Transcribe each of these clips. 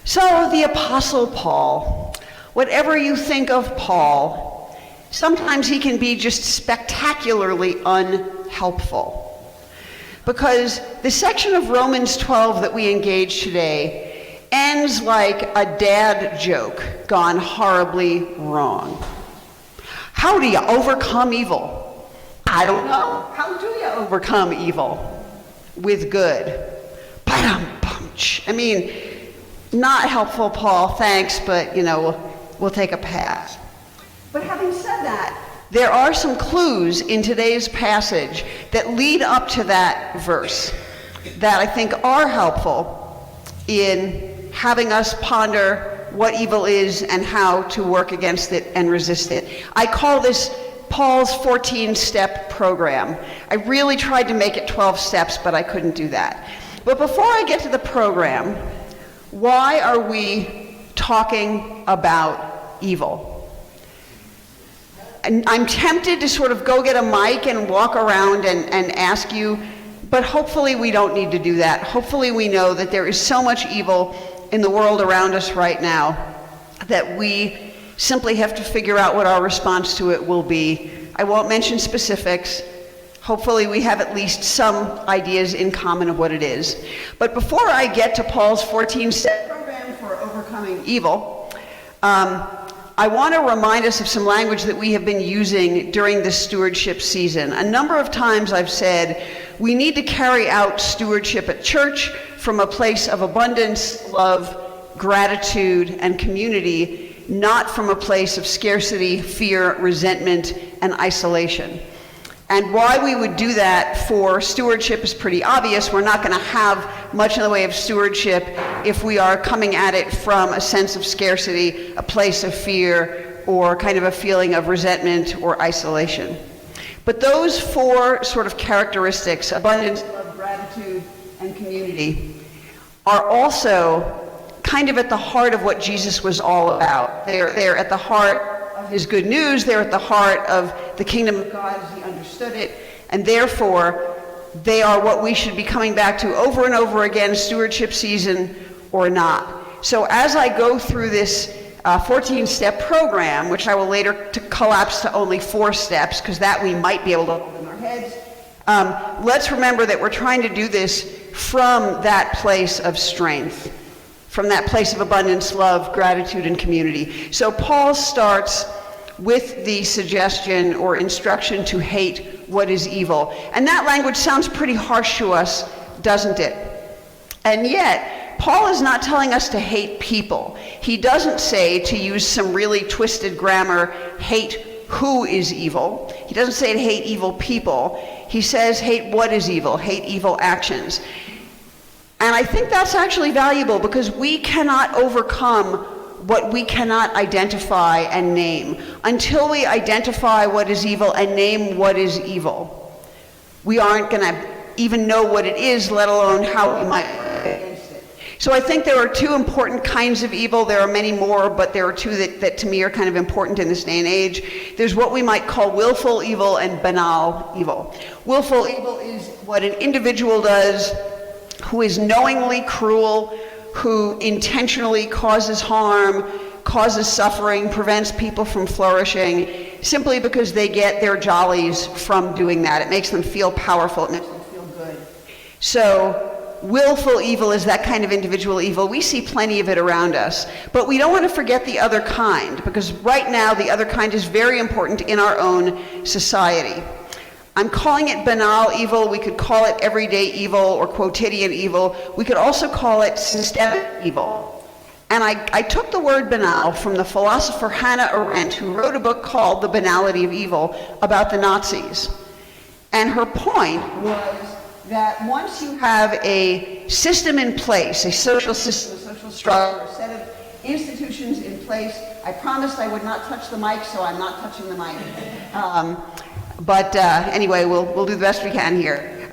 So the Apostle Paul, whatever you think of Paul, sometimes he can be just spectacularly unhelpful. Because the section of Romans 12 that we engage today ends like a dad joke gone horribly wrong. How do you overcome evil? I don't know. How do you overcome evil? With good. Ba-dum-punch. I mean, not helpful, Paul, thanks, but, we'll take a pass. But having said that, there are some clues in today's passage that lead up to that verse that I think are helpful in having us ponder what evil is and how to work against it and resist it. I call this Paul's 14-step program. I really tried to make it 12 steps, but I couldn't do that. But before I get to the program, why are we talking about evil? And I'm tempted to sort of go get a mic and walk around and ask you, but hopefully we don't need to do that. Hopefully we know that there is so much evil in the world around us right now that we simply have to figure out what our response to it will be. I won't mention specifics. Hopefully we have at least some ideas in common of what it is. But before I get to Paul's 14-step program for overcoming evil, I want to remind us of some language that we have been using during this stewardship season. A number of times I've said we need to carry out stewardship at church from a place of abundance, love, gratitude, and community, not from a place of scarcity, fear, resentment, and isolation. And why we would do that for stewardship is pretty obvious. We're not going to have much in the way of stewardship if we are coming at it from a sense of scarcity, a place of fear, or kind of a feeling of resentment or isolation. But those four sort of characteristics, abundance, love, gratitude, and community, are also kind of at the heart of what Jesus was all about. They're at the heart of his good news. They're at the heart of the kingdom of God as he understood it, and therefore they are what we should be coming back to over and over again, stewardship season or not. So as I go through this 14-step program, which I will later collapse to only 4 steps, because that we might be able to hold in our heads, let's remember that we're trying to do this from that place of strength, from that place of abundance, love, gratitude, and community. So Paul starts with the suggestion or instruction to hate what is evil. And that language sounds pretty harsh to us, doesn't it? And yet, Paul is not telling us to hate people. He doesn't say, to use some really twisted grammar, hate who is evil. He doesn't say to hate evil people. He says hate what is evil, hate evil actions. And I think that's actually valuable because we cannot overcome what we cannot identify and name. Until we identify what is evil and name what is evil, we aren't going to even know what it is, let alone how we might work against it. So I think there are 2 important kinds of evil. There are many more, but there are 2 that to me are kind of important in this day and age. There's what we might call willful evil and banal evil. Willful evil is what an individual does who is knowingly cruel, who intentionally causes harm, causes suffering, prevents people from flourishing, simply because they get their jollies from doing that. It makes them feel powerful, it makes them feel good. So willful evil is that kind of individual evil. We see plenty of it around us, but we don't want to forget the other kind, because right now the other kind is very important in our own society. I'm calling it banal evil. We could call it everyday evil or quotidian evil. We could also call it systemic evil. And I took the word banal from the philosopher Hannah Arendt, who wrote a book called The Banality of Evil about the Nazis. And her point was that once you have a system in place, a social system, a social structure, a set of institutions in place, I promised I would not touch the mic, so I'm not touching the mic. But anyway, we'll do the best we can here.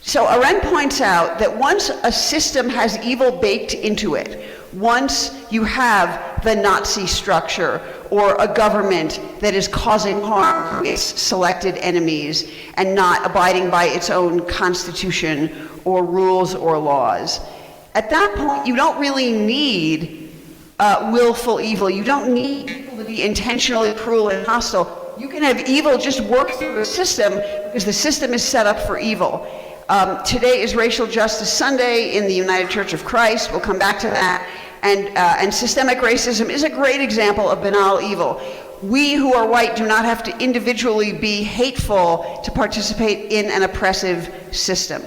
So Arendt points out that once a system has evil baked into it, once you have the Nazi structure or a government that is causing harm to its selected enemies and not abiding by its own constitution or rules or laws, At that point, you don't really need willful evil. You don't need people to be intentionally cruel and hostile. You can have evil just work through a system because the system is set up for evil. Today is Racial Justice Sunday in the United Church of Christ. We'll come back to that. And systemic racism is a great example of banal evil. We who are white do not have to individually be hateful to participate in an oppressive system.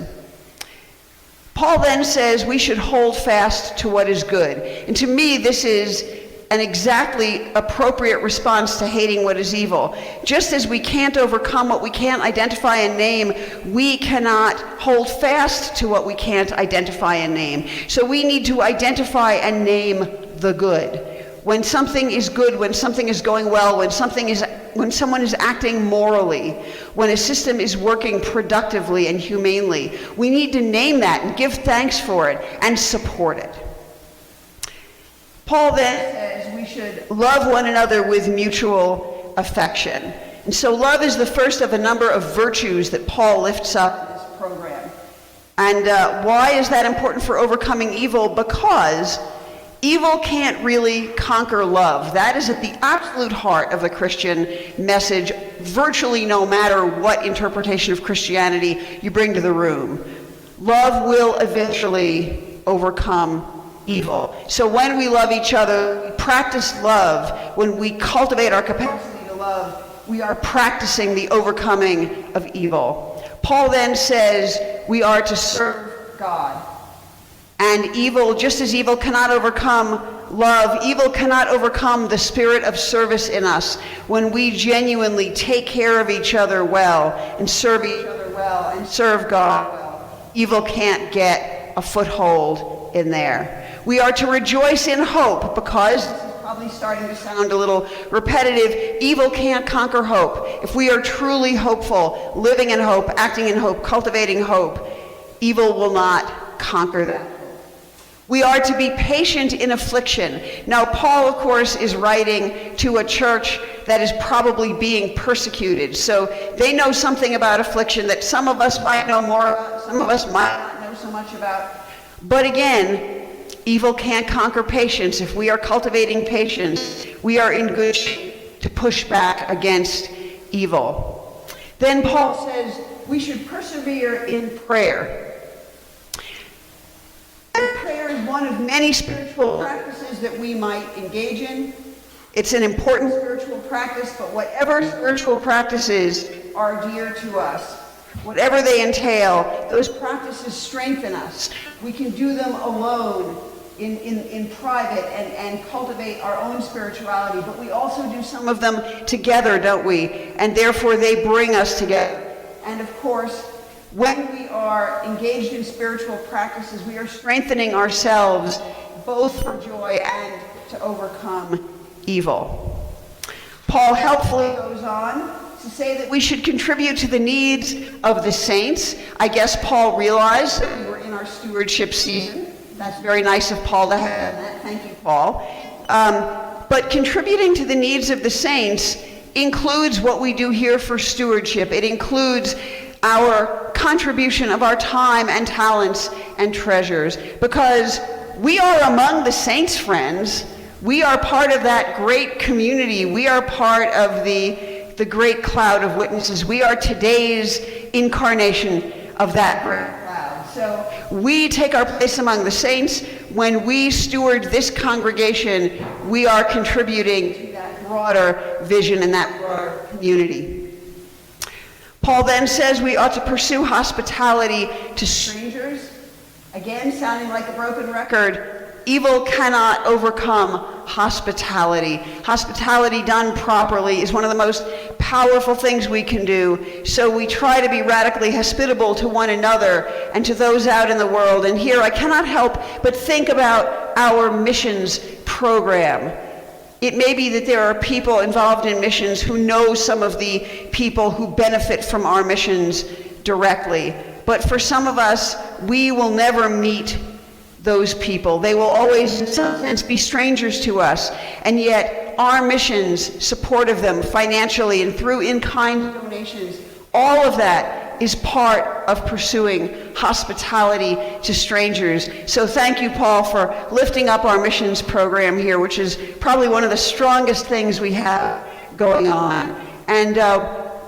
Paul then says we should hold fast to what is good. And to me, this is an exactly appropriate response to hating what is evil. Just as we can't overcome what we can't identify and name, we cannot hold fast to what we can't identify and name. So we need to identify and name the good. When something is good, when something is going well, when someone is acting morally, when a system is working productively and humanely, we need to name that and give thanks for it and support it. Paul then says we should love one another with mutual affection. And so love is the first of a number of virtues that Paul lifts up in this program. And why is that important for overcoming evil? Because evil can't really conquer love. That is at the absolute heart of the Christian message, virtually no matter what interpretation of Christianity you bring to the room. Love will eventually overcome evil. So when we love each other, we practice love. When we cultivate our capacity to love, we are practicing the overcoming of evil. Paul then says we are to serve God. And evil, just as evil cannot overcome love, evil cannot overcome the spirit of service in us when we genuinely take care of each other well and serve each other well and serve God well. Evil can't get a foothold in there. We are to rejoice in hope because, this is probably starting to sound a little repetitive, evil can't conquer hope. If we are truly hopeful, living in hope, acting in hope, cultivating hope, evil will not conquer that. We are to be patient in affliction. Now, Paul, of course, is writing to a church that is probably being persecuted. So they know something about affliction that some of us might know more about, some of us might not know so much about. But again, evil can't conquer patience. If we are cultivating patience, we are in good shape to push back against evil. Then Paul says we should persevere in prayer. And prayer is one of many spiritual practices that we might engage in. It's an important spiritual practice, but whatever spiritual practices are dear to us, whatever they entail, those practices strengthen us. We can do them alone in private and cultivate our own spirituality, but we also do some of them together, don't we? And therefore they bring us together. And of course, when we are engaged in spiritual practices, we are strengthening ourselves both for joy and to overcome evil. Paul helpfully goes on to say that we should contribute to the needs of the saints. I guess Paul realized that we were in our stewardship season. That's very nice of Paul to have done that. Thank you, Paul. But contributing to the needs of the saints includes what we do here for stewardship. It includes our contribution of our time and talents and treasures, because we are among the saints, friends. We are part of that great community. We are part of the great cloud of witnesses. We are today's incarnation of that great cloud. So we take our place among the saints. When we steward this congregation, we are contributing to that broader vision and that broader community. Paul then says we ought to pursue hospitality to strangers. Again, sounding like a broken record, evil cannot overcome hospitality. Hospitality done properly is one of the most powerful things we can do. So we try to be radically hospitable to one another and to those out in the world. And here I cannot help but think about our missions program. It may be that there are people involved in missions who know some of the people who benefit from our missions directly. But for some of us, we will never meet those people. They will always, in some sense, be strangers to us. And yet, our missions, support of them financially and through in-kind donations, all of that is part of pursuing hospitality to strangers. So thank you, Paul, for lifting up our missions program here, which is probably one of the strongest things we have going on. And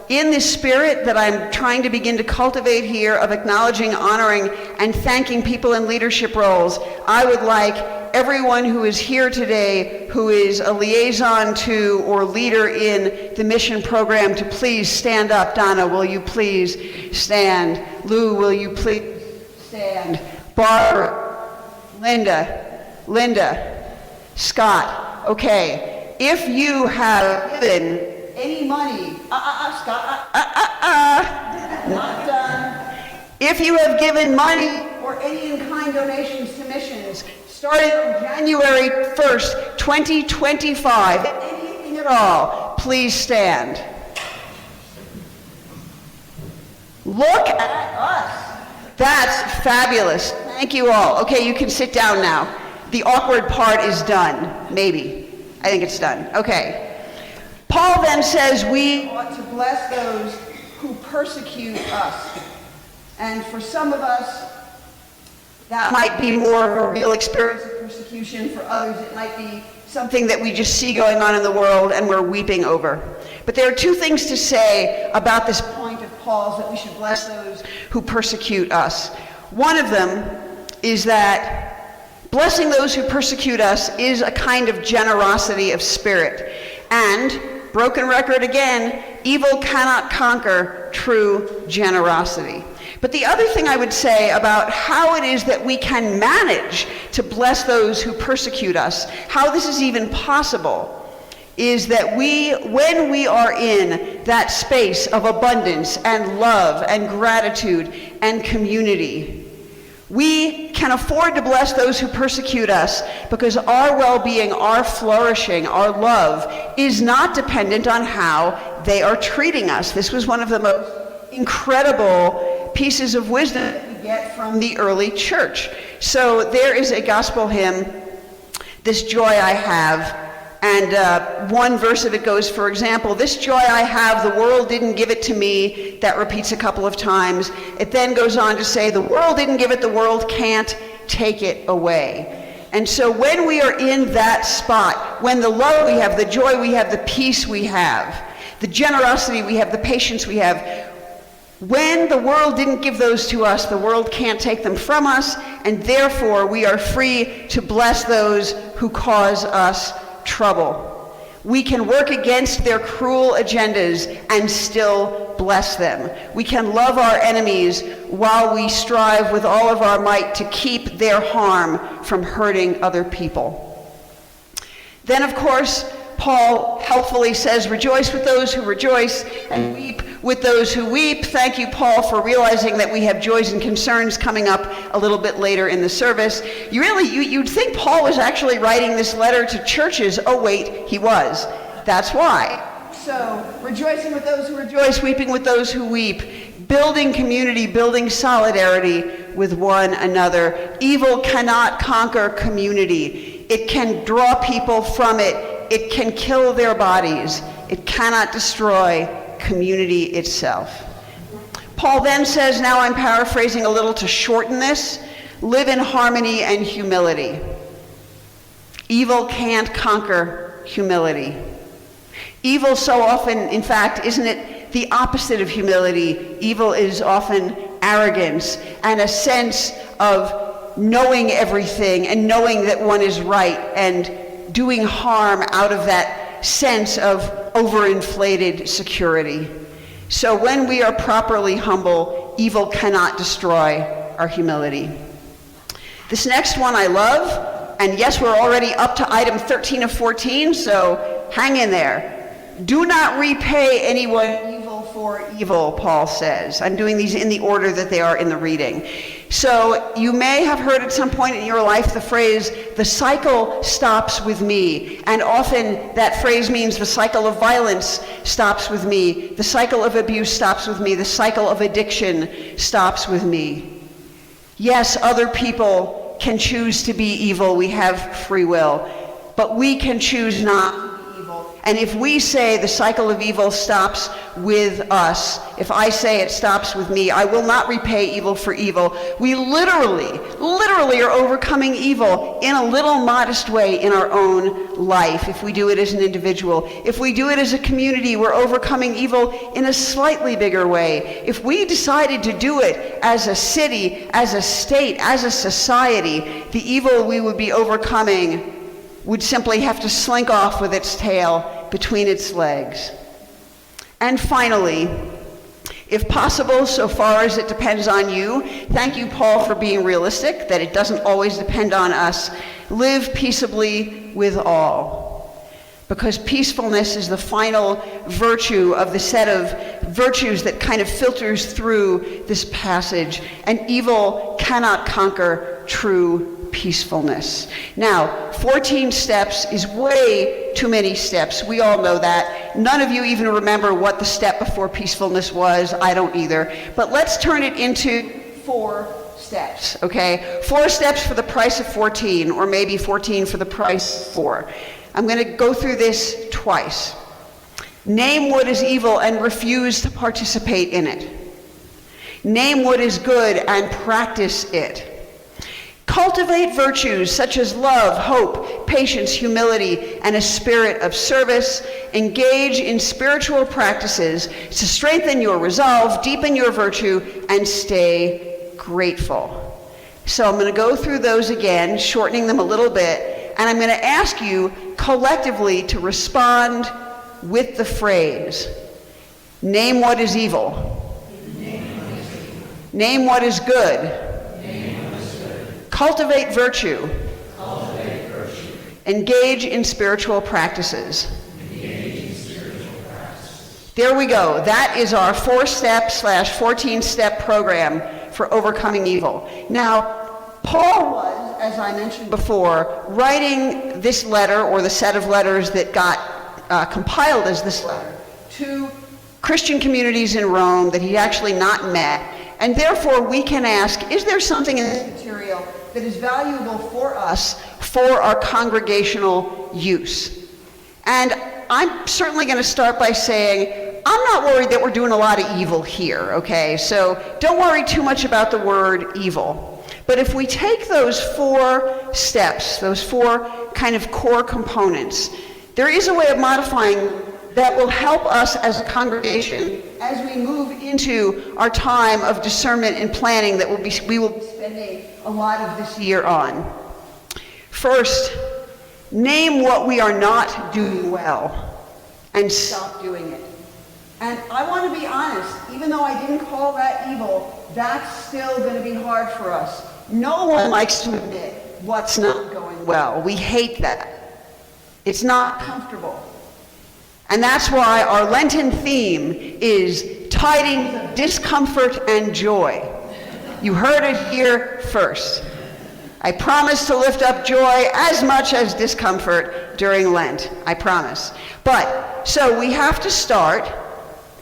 in this spirit that I'm trying to begin to cultivate here of acknowledging, honoring, and thanking people in leadership roles, I would like everyone who is here today who is a liaison to or leader in the mission program to please stand up. Donna, will you please stand? Lou, will you please stand? Barbara, Linda, Scott. Okay, if you have given any money, Scott, not done. If you have given money or any in-kind donations to missions, starting on January 1st, 2025, anything at all, please stand. Look at us. That's fabulous. Thank you all. Okay, you can sit down now. The awkward part is done, maybe. I think it's done. Okay. Paul then says we ought to bless those who persecute us. And for some of us, that might be more of a real experience of persecution. For others, it might be something that we just see going on in the world and we're weeping over. But there are two things to say about this point of Paul's, that we should bless those who persecute us. One of them is that blessing those who persecute us is a kind of generosity of spirit. And, broken record again, evil cannot conquer true generosity. But the other thing I would say about how it is that we can manage to bless those who persecute us, how this is even possible, is that when we are in that space of abundance and love and gratitude and community, we can afford to bless those who persecute us because our well-being, our flourishing, our love is not dependent on how they are treating us. This was one of the most incredible pieces of wisdom that we get from the early church. So there is a gospel hymn, "This Joy I Have," and one verse of it goes, for example, "This joy I have, the world didn't give it to me." That repeats a couple of times. It then goes on to say, "The world didn't give it, the world can't take it away." And so when we are in that spot, when the love we have, the joy we have, the peace we have, the generosity we have, the patience we have, when the world didn't give those to us, the world can't take them from us, and therefore we are free to bless those who cause us trouble. We can work against their cruel agendas and still bless them. We can love our enemies while we strive with all of our might to keep their harm from hurting other people. Then, of course, Paul helpfully says, "Rejoice with those who rejoice and weep with those who weep." Thank you, Paul, for realizing that we have joys and concerns coming up a little bit later in the service. You'd think Paul was actually writing this letter to churches. Oh, wait, he was. That's why. So, rejoicing with those who rejoice, weeping with those who weep, building community, building solidarity with one another. Evil cannot conquer community. It can draw people from it. It can kill their bodies. It cannot destroy community itself. Paul then says, now I'm paraphrasing a little to shorten this, live in harmony and humility. Evil can't conquer humility. Evil so often, in fact, isn't it the opposite of humility? Evil is often arrogance and a sense of knowing everything and knowing that one is right and doing harm out of that sense of overinflated security. So when we are properly humble, evil cannot destroy our humility. This next one I love, and yes, we're already up to item 13 of 14, so hang in there. Do not repay anyone evil for evil, Paul says. I'm doing these in the order that they are in the reading. So you may have heard at some point in your life the phrase, the cycle stops with me. And often that phrase means the cycle of violence stops with me. The cycle of abuse stops with me. The cycle of addiction stops with me. Yes, other people can choose to be evil. We have free will. But we can choose not to be evil. And if we say the cycle of evil stops with us, if I say it stops with me, I will not repay evil for evil, we literally are overcoming evil in a little modest way in our own life, if we do it as an individual. If we do it as a community, we're overcoming evil in a slightly bigger way. If we decided to do it as a city, as a state, as a society, the evil we would be overcoming would simply have to slink off with its tail between its legs. And finally, if possible, so far as it depends on you, thank you, Paul, for being realistic, that it doesn't always depend on us. Live peaceably with all, because peacefulness is the final virtue of the set of virtues that kind of filters through this passage, and evil cannot conquer true peacefulness. Now, 14 steps is way too many steps. We all know that. None of you even remember what the step before peacefulness was. I don't either. But let's turn it into 4 steps, okay? 4 steps for the price of 14, or maybe 14 for the price of 4. I'm going to go through this twice. Name what is evil and refuse to participate in it. Name what is good and practice it. Cultivate virtues such as love, hope, patience, humility, and a spirit of service. Engage in spiritual practices to strengthen your resolve, deepen your virtue, and stay grateful. So I'm going to go through those again, shortening them a little bit, and I'm going to ask you collectively to respond with the phrase, name what is evil. Name what is good. Cultivate virtue. Engage in spiritual practices. There we go. That is our 4-step/14-step program for overcoming evil. Now, Paul was, as I mentioned before, writing this letter, or the set of letters that got compiled as this letter, to Christian communities in Rome that he'd actually not met. And therefore, we can ask, is there something in this material that is valuable for us for our congregational use? And I'm certainly going to start by saying, I'm not worried that we're doing a lot of evil here, okay? So don't worry too much about the word evil. But if we take those 4 steps, those 4 kind of core components, there is a way of modifying that will help us as a congregation as we move into our time of discernment and planning that we will be spending a lot of this year on. First, name what we are not doing well and stop doing it. And I want to be honest, even though I didn't call that evil, that's still going to be hard for us. No one likes to admit what's not going well. We hate that. It's not comfortable. And that's why our Lenten theme is tidings of discomfort and joy. You heard it here first. I promise to lift up joy as much as discomfort during Lent. I promise. But, so we have to start.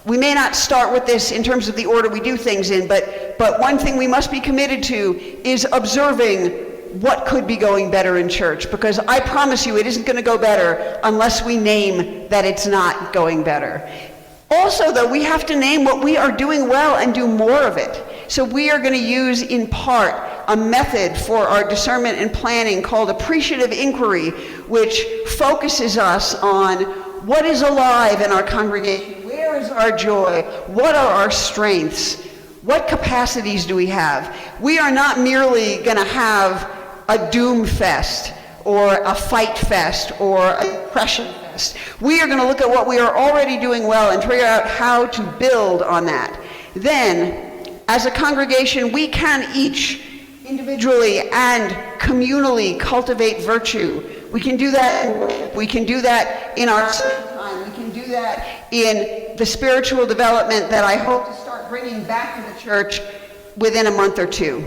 We may not start with this in terms of the order we do things in, but one thing we must be committed to is observing what could be going better in church, because I promise you it isn't going to go better unless we name that it's not going better. Also, though, we have to name what we are doing well and do more of it. So we are going to use, in part, a method for our discernment and planning called appreciative inquiry, which focuses us on what is alive in our congregation, where is our joy, what are our strengths, what capacities do we have. We are not merely going to have a doom fest or a fight fest or a depression fest. We are going to look at what we are already doing well and figure out how to build on that. Then, as a congregation, we can each individually and communally cultivate virtue. We can do that in worship. We can do that in our study time. We can do that in the spiritual development that I hope to start bringing back to the church within a month or 2.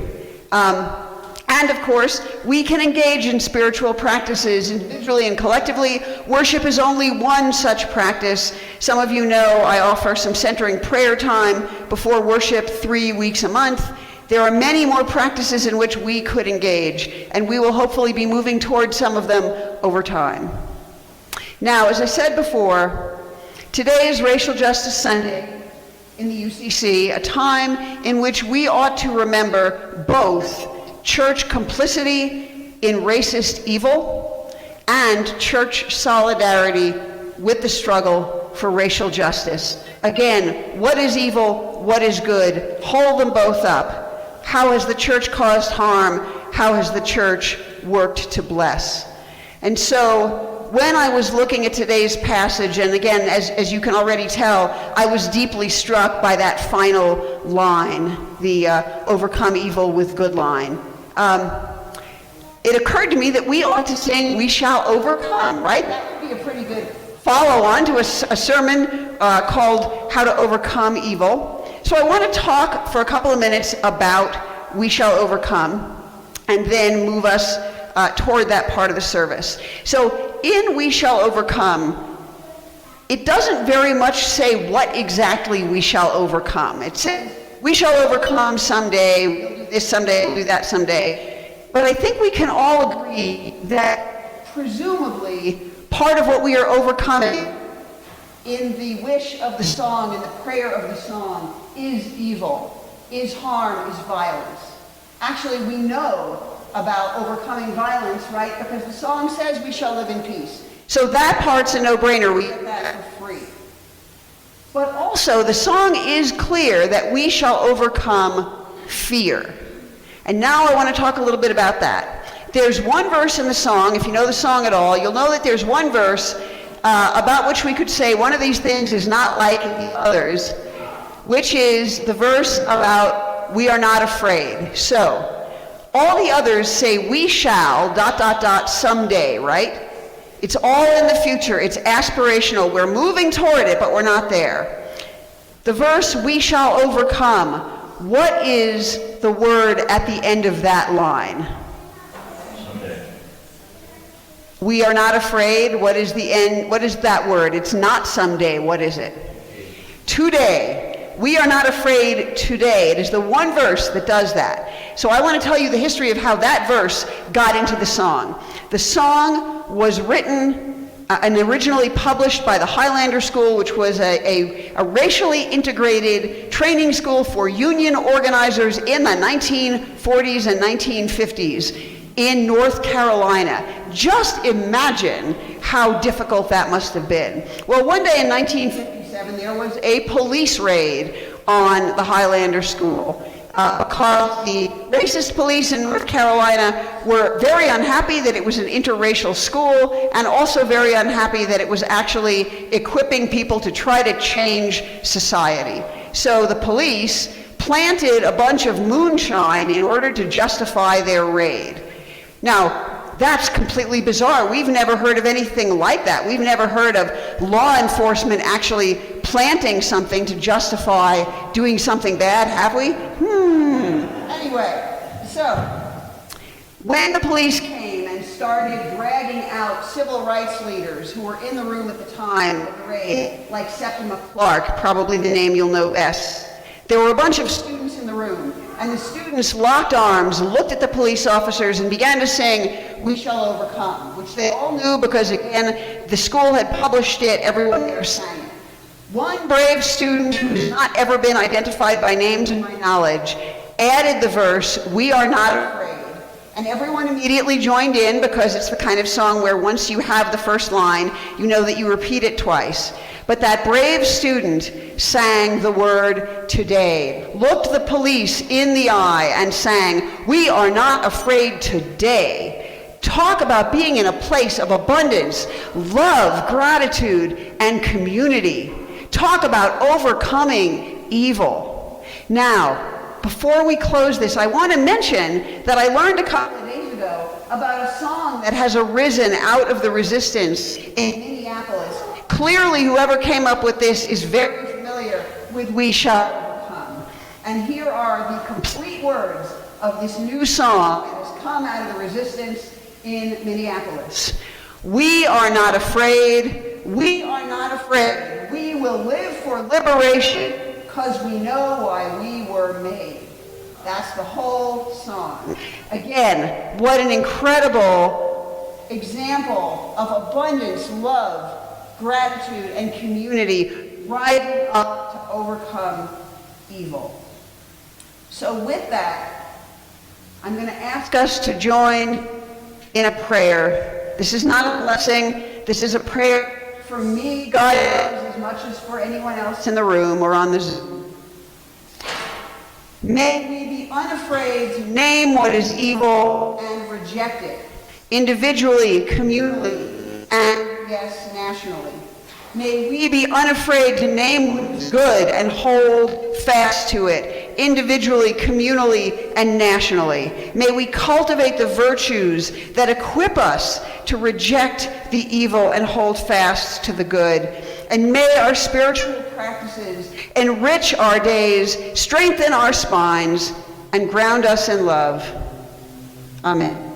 And of course, we can engage in spiritual practices individually and collectively. Worship is only one such practice. Some of you know I offer some centering prayer time before worship 3 weeks a month. There are many more practices in which we could engage, and we will hopefully be moving towards some of them over time. Now, as I said before, today is Racial Justice Sunday in the UCC, a time in which we ought to remember both church complicity in racist evil and church solidarity with the struggle for racial justice. Again, what is evil? What is good? Hold them both up. How has the church caused harm? How has the church worked to bless? And so, when I was looking at today's passage, and again, as you can already tell, I was deeply struck by that final line, the overcome evil with good line. It occurred to me that we ought to sing, "We Shall Overcome," right? That would be a pretty good follow-on to a sermon called How to Overcome Evil. So I want to talk for a couple of minutes about "We Shall Overcome," and then move us toward that part of the service. So in "We Shall Overcome," it doesn't very much say what exactly we shall overcome. It says, we shall overcome someday, we'll do this someday, we'll do that someday. But I think we can all agree that presumably part of what we are overcoming in the wish of the song, in the prayer of the song, is evil, is harm, is violence. Actually, we know about overcoming violence, right? Because the song says we shall live in peace. So that part's a no-brainer. We get that for free. But also, the song is clear that we shall overcome fear. And now I want to talk a little bit about that. There's one verse in the song, if you know the song at all, you'll know that there's one verse about which we could say one of these things is not like the others, which is the verse about "we are not afraid." So, all the others say "we shall, ... someday," right? It's all in the future. It's aspirational. We're moving toward it, but we're not there. The verse "we shall overcome," what is the word at the end of that line? Someday. We are not afraid. What is the end? What is that word? It's not someday. What is it? Today. We are not afraid today. It is the one verse that does that. So I want to tell you the history of how that verse got into the song. The song was written and originally published by the Highlander School, which was a racially integrated training school for union organizers in the 1940s and 1950s in North Carolina. Just imagine how difficult that must have been. Well, one day in 1957, there was a police raid on the Highlander School because the racist police in North Carolina were very unhappy that it was an interracial school, and also very unhappy that it was actually equipping people to try to change society. So the police planted a bunch of moonshine in order to justify their raid. Now, that's completely bizarre. We've never heard of anything like that. We've never heard of law enforcement actually planting something to justify doing something bad, have we? Anyway, so when the police came and started dragging out civil rights leaders who were in the room at the time of the raid, like Septima Clark, probably the name you'll know best, there were a bunch of students in the room, and the students locked arms, looked at the police officers, and began to sing "We Shall Overcome," which they all knew because, again, the school had published it, everyone there sang it. One brave student who has not ever been identified by name to my knowledge added the verse, "We are not afraid." And everyone immediately joined in because it's the kind of song where once you have the first line, you know that you repeat it twice. But that brave student sang the word "today," looked the police in the eye and sang, "We are not afraid today." Talk about being in a place of abundance, love, gratitude, and community. Talk about overcoming evil. Now, before we close this, I want to mention that I learned a couple of days ago about a song that has arisen out of the resistance in Minneapolis. Clearly, whoever came up with this is very familiar with "We Shall Overcome." And here are the complete words of this new song that has come out of the resistance in Minneapolis. "We are not afraid. We are not afraid. We will live for liberation because we know why we were made." That's the whole song. Again, what an incredible example of abundance, love, gratitude, and community, rising up to overcome evil. So with that, I'm going to ask us to join in a prayer. This is not a blessing. This is a prayer for me, God knows, as much as for anyone else in the room or on the Zoom. May we be unafraid to name what is evil and reject it, individually, communally, and, yes, nationally. May we be unafraid to name what is good and hold fast to it, individually, communally, and nationally. May we cultivate the virtues that equip us to reject the evil and hold fast to the good. And may our spiritual practices enrich our days, strengthen our spines, and ground us in love. Amen.